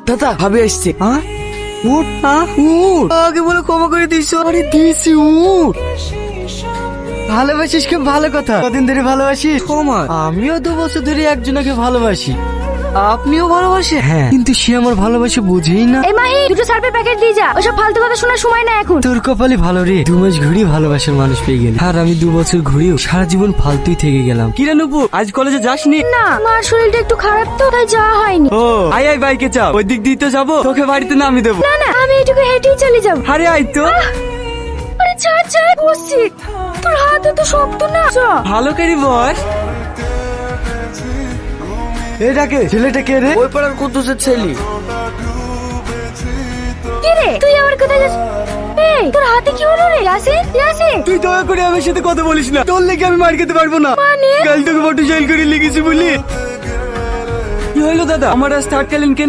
দাদা ভাবি আসছে। উঠ আগে বলে ক্ষমা করে দিস। আরে দিয়েছি উঠ। ভালোবাসিস খুব ভালো কথা। কদিন ধরে ভালোবাসিস? ক্ষমা। আমিও 2 বছর ধরে একজনকে ভালোবাসি। আপনিও ভালোবাসেন? হ্যাঁ, কিন্তু সে আমার ভালোবাসা বুঝেই না। এই মাহি, দুটো সার্ভে প্যাকেট দিয়ে যা। ওসব ফালতু কথা শোনার সময় না এখন। তোর কপালে ভালো রে, 2 মাস ঘুরিয়ে ভালোবাসার মানুষ পেয়ে গেলি। আর আমি 2 বছর ঘুরিয়েও সারা জীবন ফালতুই থেকে গেলাম। কিরে নুপু, আজ কলেজে যাসনি? না, মার শরীরটা একটু খারাপ তো, তাই যাওয়া হয়নি। ও আয় আয়, বাইকে চাপ, ওই দিক দিয়ে তো যাবো, তোকে বাড়িতে নামিয়ে দেবো। না না, আমি এটুকু হেঁটেই চলে যাব। আরে আয় তো। আরে ছাড় ছাড়, বসছি। তোর হাত তো শক্ত না। চ। ভালো করি বস। এটাকে ছেলেটা কে রে? ওই পাড়ার কুদ্দুসের ছেলে। কি রে, তুই আমার কোথায় যাস? এই, তোর হাতে কি হলো রে? ইয়াসিন, ইয়াসিন। তুই দয়া করে আমার সাথে কথা বলিস না, তোর লেগে আমি মার খেতে পারবো না। মানে? কাল তোকে মোটরসাইকেল করে লেগেছি বলি। কি হলো দাদা, আমার আজ থার্ড কালীন কেন?